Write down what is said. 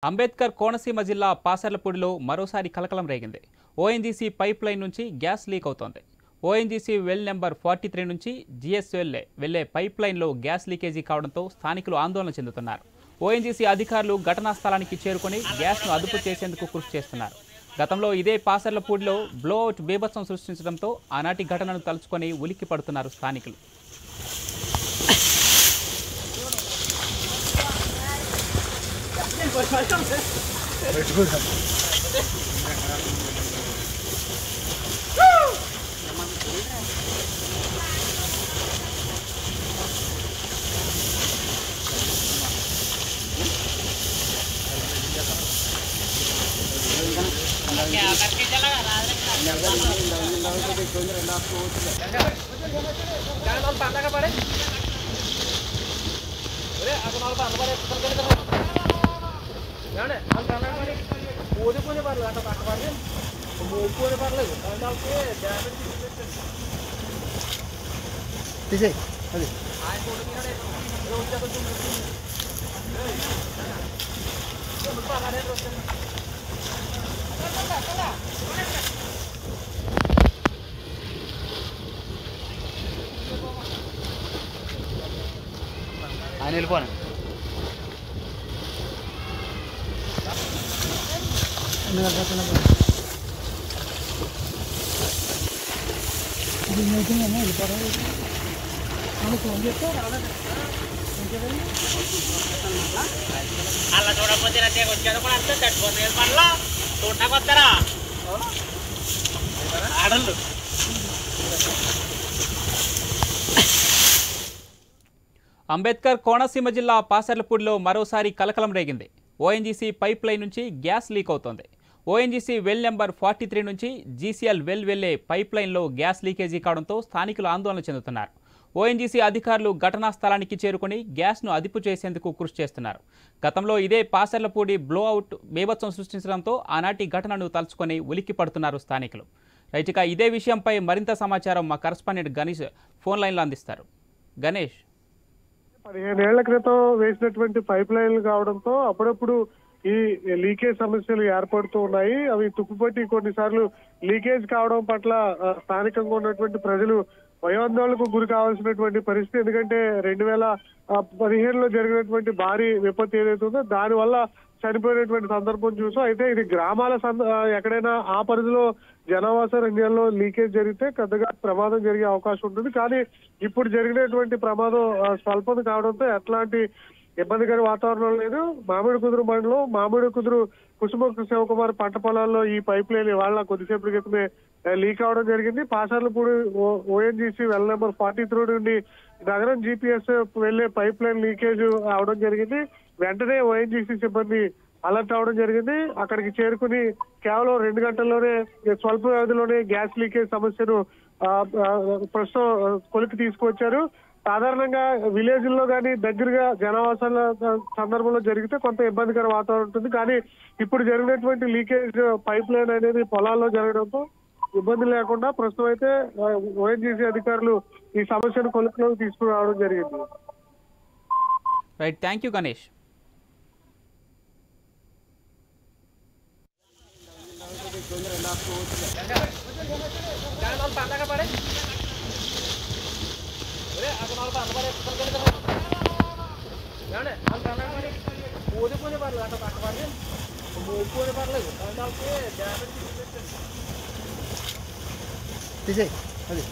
అంబేద్కర్ కోనసీమ జిల్లా పాసర్లపూడిలో మరోసారి కలకలం రేగింది. ఓఎన్జీసీ పైప్ లైన్ నుంచి గ్యాస్ లీక్ అవుతోంది. ఓఎన్జీసీ వెల్ నెంబర్ 43 నుంచి జీఎస్ఎల్ వెళ్లే పైప్ లైన్లో గ్యాస్ లీకేజీ కావడంతో స్థానికులు ఆందోళన చెందుతున్నారు. ఓఎన్జీసీ అధికారులు ఘటనా స్థలానికి చేరుకుని గ్యాస్ను అదుపు చేసేందుకు కృషి చేస్తున్నారు. గతంలో ఇదే పాసర్లపూడిలో బ్లోఅవుట్ బీభత్సం సృష్టించడంతో ఆనాటి ఘటనను తలుచుకొని ఉలిక్కి పడుతున్నారు స్థానికులు. ఆయన వెళ్ళిపోను అలా చూడకపోతే వచ్చాడు కూడా అంతే తట్టుకోలేదు పనుల చూడటానికి వస్తారా ఆడలు. అంబేద్కర్ కోనసీమ జిల్లా పాసర్లపూడిలో మరోసారి కలకలం రేగింది. ఓఎన్జీసీ పైప్ లైన్ నుంచి గ్యాస్ లీక్ అవుతోంది. ఓఎన్జీసీ వెల్ నెంబర్ 43 నుంచి జీసీఎల్ వెళ్లే పైప్ లైన్లో గ్యాస్ లీకేజీ కావడంతో స్థానికులు ఆందోళన చెందుతున్నారు. ఓఎన్జీసీ అధికారులు ఘటనా స్థలానికి చేరుకుని గ్యాస్ను అదుపు చేసేందుకు కృషి చేస్తున్నారు. గతంలో ఇదే పాసర్లపూడి బ్లోఅవుట్ బీభత్సం సృష్టించడంతో ఆనాటి ఘటనను తలుచుకొని ఉలిక్కి పడుతున్నారు స్థానికులు. రైట్గా ఇదే విషయంపై మరింత సమాచారం మా కరస్పాండెంట్ గణేష్ ఫోన్ లైన్లో అందిస్తారు. గణేష్, 15 ఏళ్ల క్రితం వేసినటువంటి పైప్ లైన్లు కావడంతో అప్పుడప్పుడు ఈ లీకేజ్ సమస్యలు ఏర్పడుతూ ఉన్నాయి. అవి తుప్పుపట్టి కొన్నిసార్లు లీకేజ్ కావడం పట్ల స్థానికంగా ఉన్నటువంటి ప్రజలు భయాందోళనకు గురి కావాల్సినటువంటి పరిస్థితి. ఎందుకంటే 2015లో జరిగినటువంటి భారీ విపత్తు ఏదైతే ఉందో దాని వల్ల చనిపోయినటువంటి సందర్భం చూసాం. అయితే ఇది గ్రామాల ఎక్కడైనా ఆ పరిధిలో జనావాస రంగాల్లో లీకేజ్ జరిగితే పెద్దగా ప్రమాదం జరిగే అవకాశం ఉంటుంది. కానీ ఇప్పుడు జరిగినటువంటి ప్రమాదం స్వల్పం కావడంతో ఎట్లాంటి ఇబ్బందికర వాతావరణం లేదు. మామిడి కుదురు మండలం మామిడి కుదురు కుసుమ శివకుమార్ పంట పొలాల్లో ఈ పైప్ లైన్ ఇవాళ కొద్దిసేపటి క్రితమే లీక్ అవడం జరిగింది. పాసర్లపూడి ఓఎన్జీసీ వెల్ నెంబర్ 43 నుండి నగరం జీపీఎస్ వెళ్లే పైప్ లైన్ లీకేజ్ అవడం జరిగింది. వెంటనే ఓఎన్జీసీ సిబ్బంది అలర్ట్ అవడం జరిగింది. అక్కడికి చేరుకుని కేవలం 2 గంటల్లోనే స్వల్ప వ్యవధిలోనే గ్యాస్ లీకేజ్ సమస్యను ప్రస్తుతం కొలికి తీసుకువచ్చారు. సాధారణంగా విలేజ్ లో కానీ దగ్గరగా జనావాసాల సందర్భంలో జరిగితే కొంత ఇబ్బందికర వాతావరణం ఉంటుంది. కానీ ఇప్పుడు జరిగినటువంటి లీకేజ్ పైప్ లైన్ అనేది పొలాల్లో జరగడంతో ఇబ్బంది లేకుండా ప్రస్తుతం అయితే ఓఎన్జీసీ అధికారులు ఈ సమస్యను కొలికిలోకి తీసుకురావడం జరిగింది. Right, thank you Ganesh. తీసేయి అది